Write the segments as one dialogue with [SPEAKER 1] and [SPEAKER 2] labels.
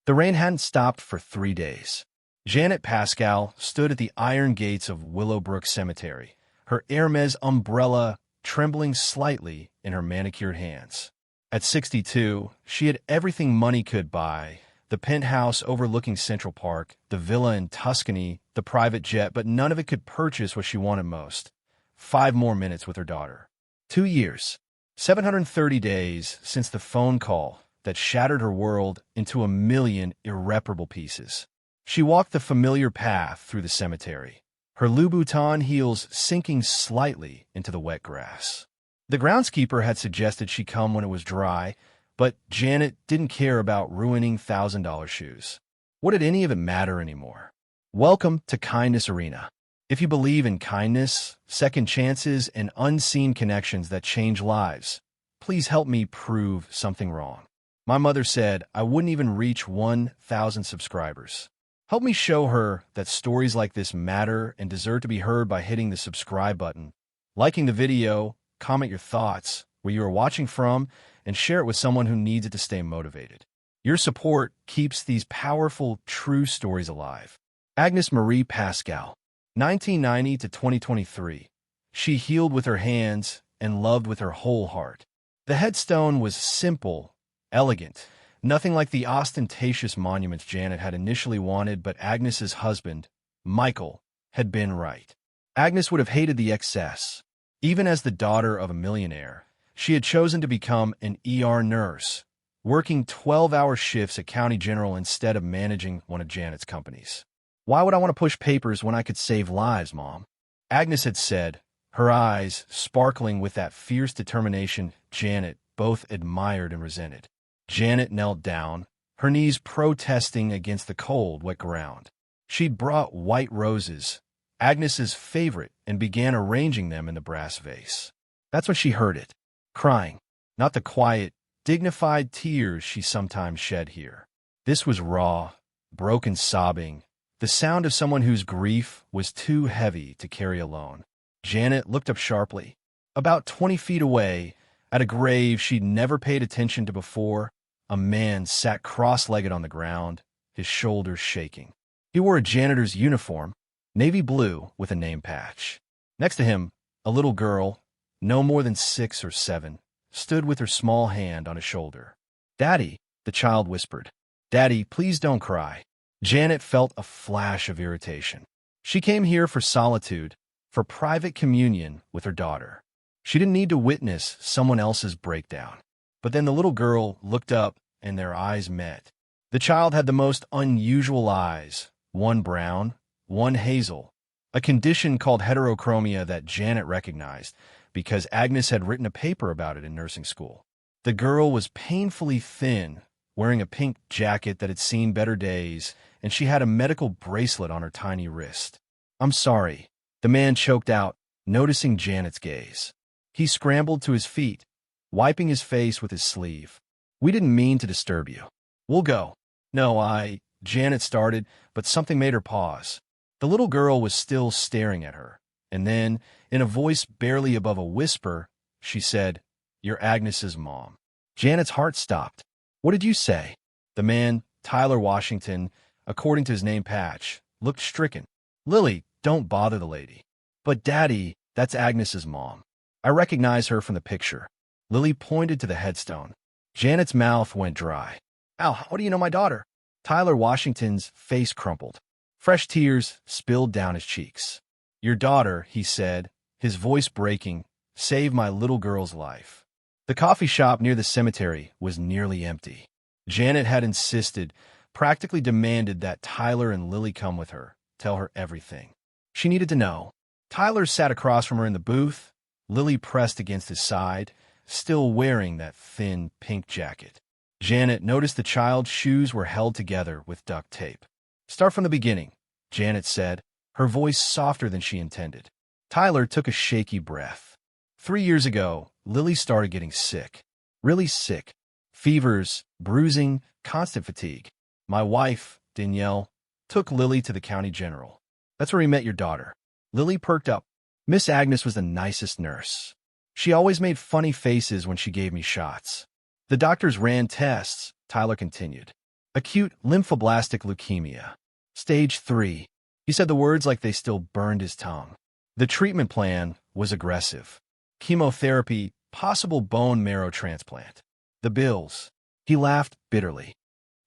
[SPEAKER 1] The rain hadn't stopped for 3 days. Janet Pascal stood at the iron gates of Willowbrook Cemetery, her Hermes umbrella trembling slightly in her manicured hands. At 62, she had everything money could buy: the penthouse overlooking Central Park, the villa in Tuscany, the private jet, but none of it could purchase what she wanted most: 5 more minutes with her daughter. 2 years, 730 days since the phone call that shattered her world into a million irreparable pieces. She walked the familiar path through the cemetery, her Louboutin heels sinking slightly into the wet grass. The groundskeeper had suggested she come when it was dry, but Janet didn't care about ruining $1,000 shoes. What did any of it matter anymore? Welcome to Kindness Arena. If you believe in kindness, second chances, and unseen connections that change lives, please help me prove something wrong. My mother said I wouldn't even reach 1,000 subscribers. Help me show her that stories like this matter and deserve to be heard by hitting the subscribe button, liking the video, comment your thoughts, where you are watching from, and share it with someone who needs it to stay motivated. Your support keeps these powerful, true stories alive. Agnes Marie Pascal, 1990 to 2023. She healed with her hands and loved with her whole heart. The headstone was simple, elegant, nothing like the ostentatious monuments Janet had initially wanted, but Agnes's husband, Michael, had been right. Agnes would have hated the excess. Even as the daughter of a millionaire, she had chosen to become an ER nurse, working 12-hour shifts at County General instead of managing one of Janet's companies. Why would I want to push papers when I could save lives, Mom? Agnes had said, her eyes sparkling with that fierce determination Janet both admired and resented. Janet knelt down, her knees protesting against the cold, wet ground. She'd brought white roses, Agnes's favorite, and began arranging them in the brass vase. That's when she heard it, crying, not the quiet, dignified tears she sometimes shed here. This was raw, broken sobbing, the sound of someone whose grief was too heavy to carry alone. Janet looked up sharply. About 20 feet away, at a grave she'd never paid attention to before, a man sat cross-legged on the ground, his shoulders shaking. He wore a janitor's uniform, navy blue with a name patch. Next to him, a little girl, no more than 6 or 7, stood with her small hand on his shoulder. "Daddy," the child whispered. "Daddy, please don't cry." Janet felt a flash of irritation. She came here for solitude, for private communion with her daughter. She didn't need to witness someone else's breakdown. But then the little girl looked up, and their eyes met. The child had the most unusual eyes, one brown, one hazel, a condition called heterochromia that Janet recognized because Agnes had written a paper about it in nursing school. The girl was painfully thin, wearing a pink jacket that had seen better days, and she had a medical bracelet on her tiny wrist. "I'm sorry," the man choked out, noticing Janet's gaze. He scrambled to his feet, wiping his face with his sleeve. "We didn't mean to disturb you. We'll go." "No, Janet started, but something made her pause. The little girl was still staring at her, and then, in a voice barely above a whisper, she said, "You're Agnes's mom." Janet's heart stopped. "What did you say?" The man, Tyler Washington, according to his name patch, looked stricken. "Lily, don't bother the lady." "But Daddy, that's Agnes's mom. I recognize her from the picture." Lily pointed to the headstone. Janet's mouth went dry. "Al, how do you know my daughter?" Tyler Washington's face crumpled. Fresh tears spilled down his cheeks. "Your daughter," he said, his voice breaking, "saved my little girl's life." The coffee shop near the cemetery was nearly empty. Janet had insisted, practically demanded that Tyler and Lily come with her, tell her everything. She needed to know. Tyler sat across from her in the booth, Lily pressed against his side, still wearing that thin pink jacket. Janet noticed the child's shoes were held together with duct tape. "Start from the beginning," Janet said, her voice softer than she intended. Tyler took a shaky breath. 3 years ago, Lily started getting sick. Really sick. Fevers, bruising, constant fatigue. My wife, Danielle, took Lily to the County General. That's where we met your daughter. Lily perked up. Miss Agnes was the nicest nurse. She always made funny faces when she gave me shots. The doctors ran tests, Tyler continued. Acute lymphoblastic leukemia. Stage 3. He said the words like they still burned his tongue. The treatment plan was aggressive. Chemotherapy, possible bone marrow transplant. The bills. He laughed bitterly.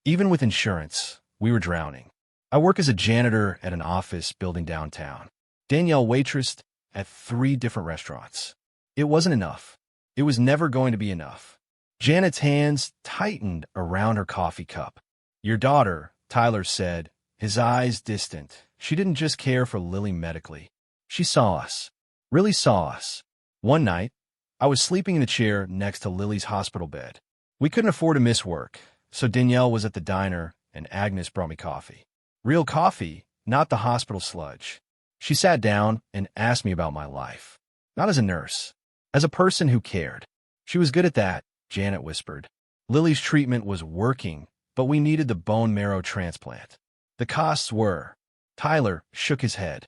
[SPEAKER 1] Even with insurance, we were drowning. I work as a janitor at an office building downtown. Danielle waitressed at 3 different restaurants. It wasn't enough. It was never going to be enough. Janet's hands tightened around her coffee cup. Your daughter, Tyler said, his eyes distant. She didn't just care for Lily medically. She saw us. Really saw us. One night, I was sleeping in the chair next to Lily's hospital bed. We couldn't afford to miss work, so Danielle was at the diner and Agnes brought me coffee. Real coffee, not the hospital sludge. She sat down and asked me about my life. Not as a nurse, as a person who cared. She was good at that, Janet whispered. Lily's treatment was working, but we needed the bone marrow transplant. The costs were. Tyler shook his head.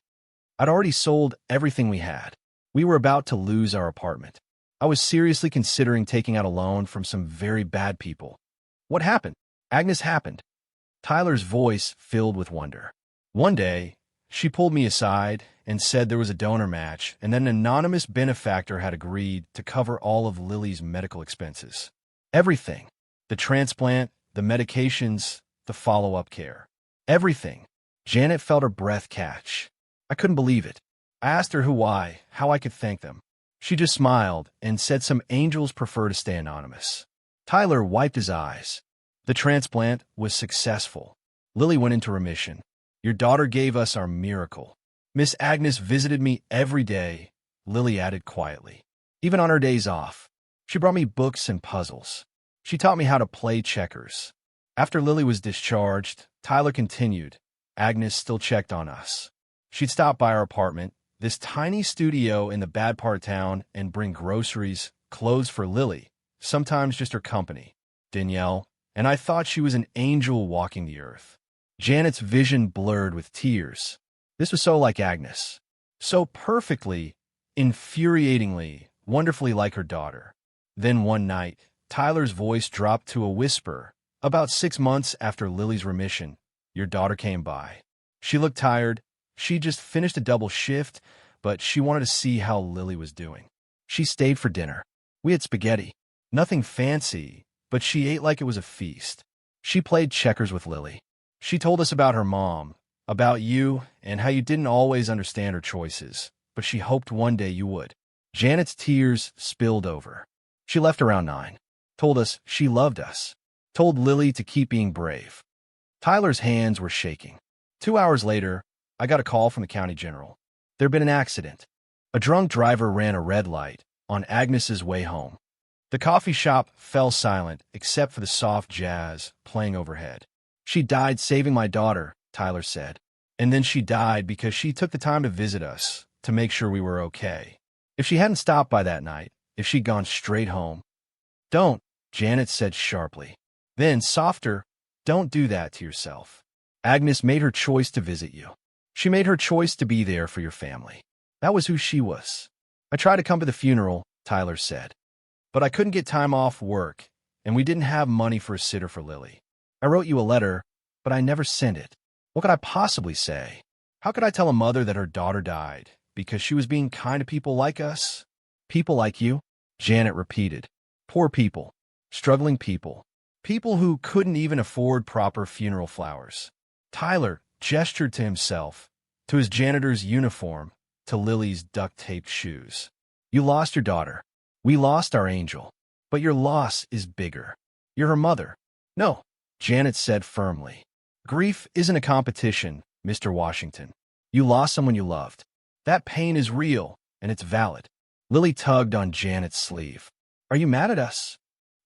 [SPEAKER 1] I'd already sold everything we had. We were about to lose our apartment. I was seriously considering taking out a loan from some very bad people. What happened? Agnes happened. Tyler's voice filled with wonder. One day, she pulled me aside and said there was a donor match and that an anonymous benefactor had agreed to cover all of Lily's medical expenses. Everything. The transplant, the medications, the follow-up care. Everything. Janet felt her breath catch. I couldn't believe it. I asked her how I could thank them. She just smiled and said some angels prefer to stay anonymous. Tyler wiped his eyes. The transplant was successful. Lily went into remission. Your daughter gave us our miracle. Miss Agnes visited me every day, Lily added quietly. Even on her days off. She brought me books and puzzles. She taught me how to play checkers. After Lily was discharged, Tyler continued. Agnes still checked on us. She'd stop by our apartment, this tiny studio in the bad part of town, and bring groceries, clothes for Lily, sometimes just her company, Danielle, and I thought she was an angel walking the earth. Janet's vision blurred with tears. This was so like Agnes. So perfectly, infuriatingly, wonderfully like her daughter. Then one night, Tyler's voice dropped to a whisper. About 6 months after Lily's remission, your daughter came by. She looked tired. She just finished a double shift, but she wanted to see how Lily was doing. She stayed for dinner. We had spaghetti. Nothing fancy, but she ate like it was a feast. She played checkers with Lily. She told us about her mom, about you, and how you didn't always understand her choices, but she hoped one day you would. Janet's tears spilled over. She left around 9. Told us she loved us. Told Lily to keep being brave. Tyler's hands were shaking. 2 hours later, I got a call from the county general. There'd been an accident. A drunk driver ran a red light on Agnes's way home. The coffee shop fell silent except for the soft jazz playing overhead. She died saving my daughter, Tyler said. And then she died because she took the time to visit us, to make sure we were okay. If she hadn't stopped by that night, if she'd gone straight home. Don't, Janet said sharply. Then, softer, don't do that to yourself. Agnes made her choice to visit you. She made her choice to be there for your family. That was who she was. I tried to come to the funeral, Tyler said. But I couldn't get time off work, and we didn't have money for a sitter for Lily. I wrote you a letter, but I never sent it. What could I possibly say? How could I tell a mother that her daughter died because she was being kind to people like us? People like you? Janet repeated. Poor people. Struggling people. People who couldn't even afford proper funeral flowers. Tyler gestured to himself, to his janitor's uniform, to Lily's duct-taped shoes. You lost your daughter. We lost our angel. But your loss is bigger. You're her mother. No, Janet said firmly. Grief isn't a competition, Mr. Washington. You lost someone you loved. That pain is real, and it's valid. Lily tugged on Janet's sleeve. Are you mad at us?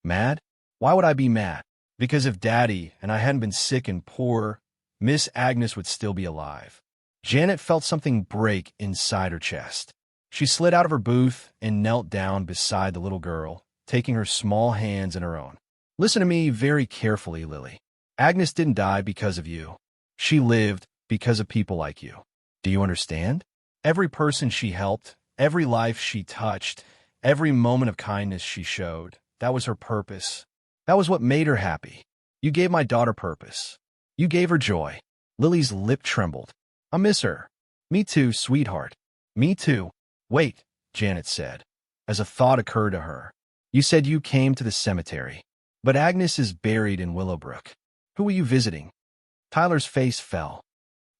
[SPEAKER 1] Mad? Why would I be mad? Because if Daddy and I hadn't been sick and poor, Miss Agnes would still be alive. Janet felt something break inside her chest. She slid out of her booth and knelt down beside the little girl, taking her small hands in her own. Listen to me very carefully, Lily. Agnes didn't die because of you. She lived because of people like you. Do you understand? Every person she helped, every life she touched, every moment of kindness she showed, that was her purpose. That was what made her happy. You gave my daughter purpose. You gave her joy. Lily's lip trembled. I miss her. Me too, sweetheart. Me too. Wait, Janet said, as a thought occurred to her. You said you came to the cemetery. But Agnes is buried in Willowbrook. Who were you visiting? Tyler's face fell.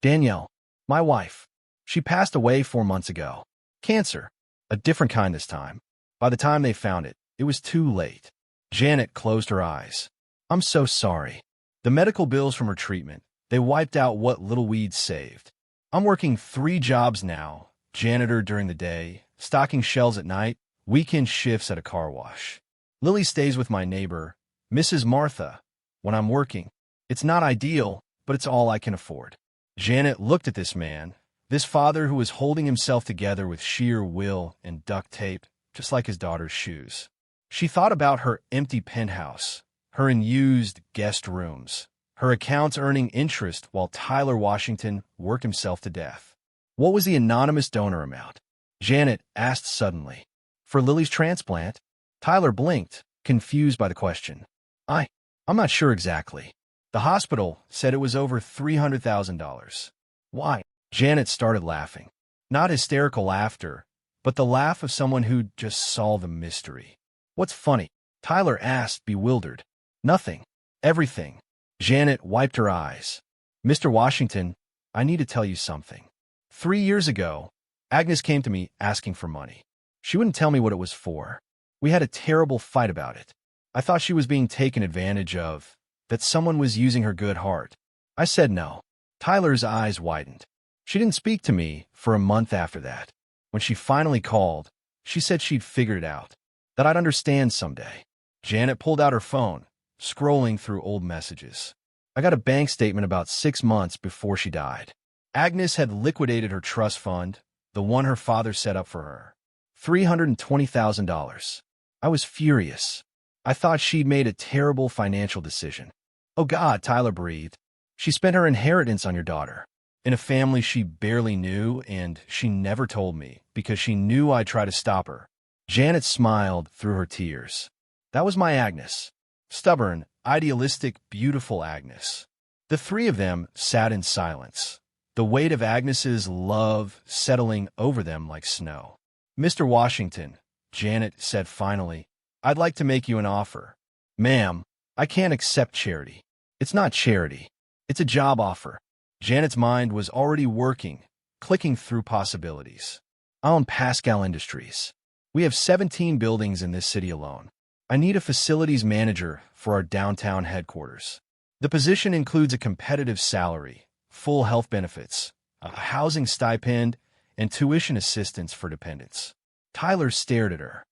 [SPEAKER 1] Danielle, my wife. She passed away 4 months ago. Cancer. A different kind this time. By the time they found it, it was too late. Janet closed her eyes. I'm so sorry. The medical bills from her treatment, they wiped out what little weeds saved. I'm working 3 jobs now, janitor during the day, stocking shelves at night, weekend shifts at a car wash. Lily stays with my neighbor, Mrs. Martha, when I'm working. It's not ideal, but it's all I can afford. Janet looked at this man, this father who was holding himself together with sheer will and duct tape, just like his daughter's shoes. She thought about her empty penthouse, her unused guest rooms, her accounts earning interest while Tyler Washington worked himself to death. What was the anonymous donor amount? Janet asked suddenly. For Lily's transplant? Tyler blinked, confused by the question. I'm not sure exactly. The hospital said it was over $300,000. Why? Janet started laughing. Not hysterical laughter, but the laugh of someone who just solved a mystery. What's funny? Tyler asked, bewildered. Nothing. Everything. Janet wiped her eyes. Mr. Washington, I need to tell you something. 3 years ago, Agnes came to me asking for money. She wouldn't tell me what it was for. We had a terrible fight about it. I thought she was being taken advantage of, that someone was using her good heart. I said no. Tyler's eyes widened. She didn't speak to me for a month after that. When she finally called, she said she'd figured it out, that I'd understand someday. Janet pulled out her phone, scrolling through old messages. I got a bank statement about 6 months before she died. Agnes had liquidated her trust fund, the one her father set up for her. $320,000. I was furious. I thought she'd made a terrible financial decision. Oh God, Tyler breathed. She spent her inheritance on your daughter, in a family she barely knew, and she never told me because she knew I'd try to stop her. Janet smiled through her tears. That was my Agnes. Stubborn, idealistic, beautiful Agnes. The 3 of them sat in silence, the weight of Agnes's love settling over them like snow. Mr. Washington, Janet said finally, I'd like to make you an offer. Ma'am, I can't accept charity. It's not charity. It's a job offer. Janet's mind was already working, clicking through possibilities. I own Pascal Industries. We have 17 buildings in this city alone. I need a facilities manager for our downtown headquarters. The position includes a competitive salary, full health benefits, a housing stipend, and tuition assistance for dependents. Tyler stared at her.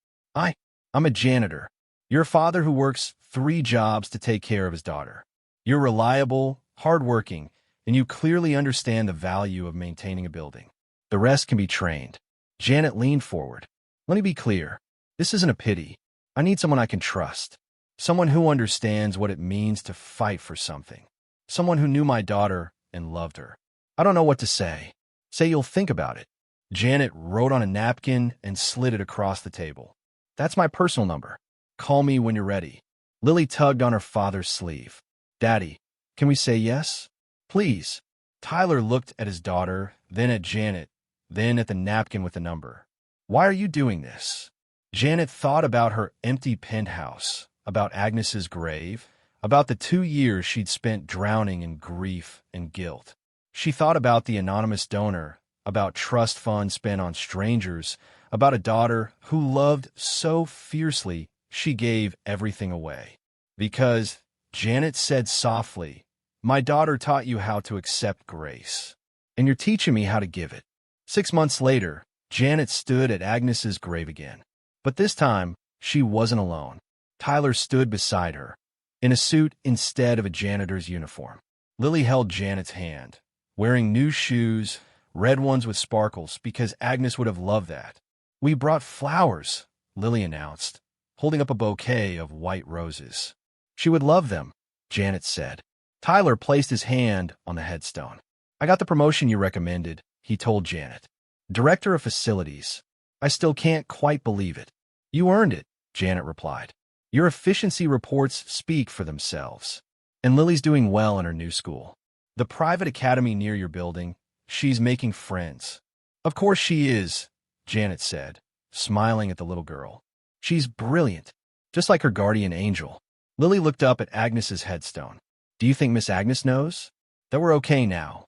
[SPEAKER 1] I'm a janitor. You're a father who works 3 jobs to take care of his daughter. You're reliable, hardworking, and you clearly understand the value of maintaining a building. The rest can be trained. Janet leaned forward. Let me be clear. This isn't a pity. I need someone I can trust. Someone who understands what it means to fight for something. Someone who knew my daughter and loved her. I don't know what to say. Say you'll think about it. Janet wrote on a napkin and slid it across the table. That's my personal number. Call me when you're ready. Lily tugged on her father's sleeve. Daddy, can we say yes? Please. Tyler looked at his daughter, then at Janet, then at the napkin with the number. Why are you doing this? Janet thought about her empty penthouse, about Agnes's grave, about the 2 years she'd spent drowning in grief and guilt. She thought about the anonymous donor, about trust funds spent on strangers, about a daughter who loved so fiercely she gave everything away. Because, Janet said softly, my daughter taught you how to accept grace, and you're teaching me how to give it. 6 months later, Janet stood at Agnes's grave again. But this time, she wasn't alone. Tyler stood beside her, in a suit instead of a janitor's uniform. Lily held Janet's hand, wearing new shoes, red ones with sparkles, because Agnes would have loved that. We brought flowers, Lily announced, holding up a bouquet of white roses. She would love them, Janet said. Tyler placed his hand on the headstone. I got the promotion you recommended, he told Janet. Director of Facilities. I still can't quite believe it. You earned it, Janet replied. Your efficiency reports speak for themselves. And Lily's doing well in her new school. The private academy near your building. She's making friends. Of course she is, Janet said, smiling at the little girl. She's brilliant, just like her guardian angel. Lily looked up at Agnes's headstone. Do you think Miss Agnes knows that we're okay now?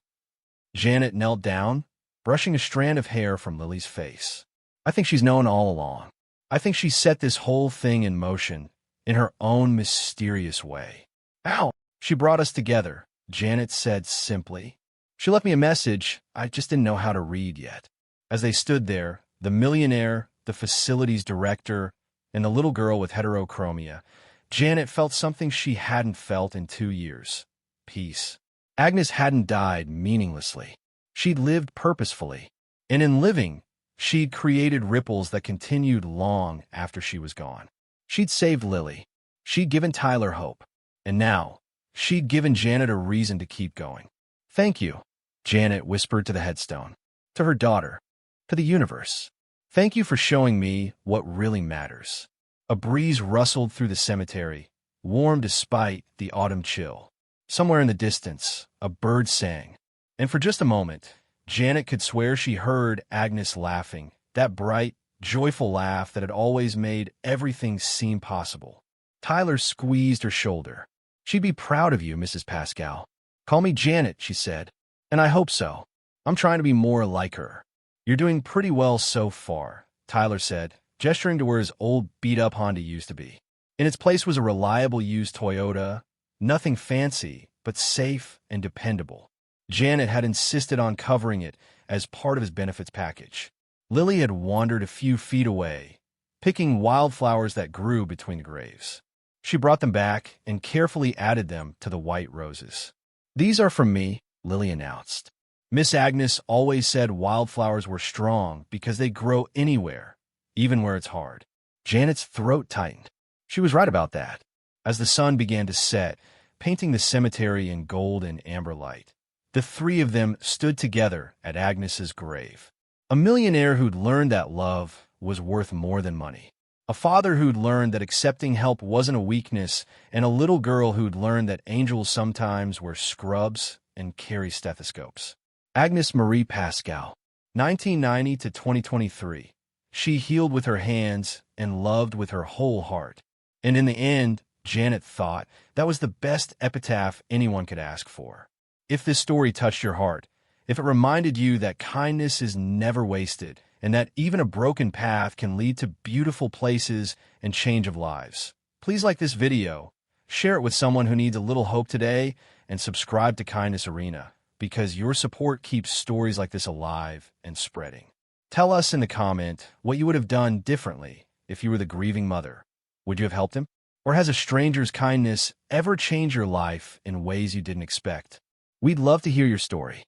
[SPEAKER 1] Janet knelt down, brushing a strand of hair from Lily's face. I think she's known all along. I think she set this whole thing in motion in her own mysterious way. Ow! She brought us together, Janet said simply. She left me a message. I just didn't know how to read yet. As they stood there, the millionaire, the facilities director, and the little girl with heterochromia, Janet felt something she hadn't felt in 2 years. Peace. Agnes hadn't died meaninglessly. She'd lived purposefully. And in living, she'd created ripples that continued long after she was gone. She'd saved Lily. She'd given Tyler hope. And now, she'd given Janet a reason to keep going. Thank you, Janet whispered to the headstone, to her daughter, to the universe. Thank you for showing me what really matters. A breeze rustled through the cemetery, warm despite the autumn chill. Somewhere in the distance, a bird sang. And for just a moment, Janet could swear she heard Agnes laughing, that bright, joyful laugh that had always made everything seem possible. Tyler squeezed her shoulder. She'd be proud of you, Mrs. Pascal. Call me Janet, she said. And I hope so. I'm trying to be more like her. You're doing pretty well so far, Tyler said, gesturing to where his old beat-up Honda used to be. In its place was a reliable used Toyota, nothing fancy, but safe and dependable. Janet had insisted on covering it as part of his benefits package. Lily had wandered a few feet away, picking wildflowers that grew between the graves. She brought them back and carefully added them to the white roses. These are from me, Lily announced. Miss Agnes always said wildflowers were strong because they grow anywhere, even where it's hard. Janet's throat tightened. She was right about that. As the sun began to set, painting the cemetery in gold and amber light, the three of them stood together at Agnes's grave. A millionaire who'd learned that love was worth more than money. A father who'd learned that accepting help wasn't a weakness, and a little girl who'd learned that angels sometimes wear scrubs and carry stethoscopes. Agnes Marie Pascal, 1990 to 2023. She healed with her hands and loved with her whole heart. And in the end, Janet thought that was the best epitaph anyone could ask for. If this story touched your heart, if it reminded you that kindness is never wasted, and that even a broken path can lead to beautiful places and change of lives, please like this video, share it with someone who needs a little hope today, and subscribe to Kindness Arena, because your support keeps stories like this alive and spreading. Tell us in the comment what you would have done differently if you were the grieving mother. Would you have helped him? Or has a stranger's kindness ever changed your life in ways you didn't expect? We'd love to hear your story.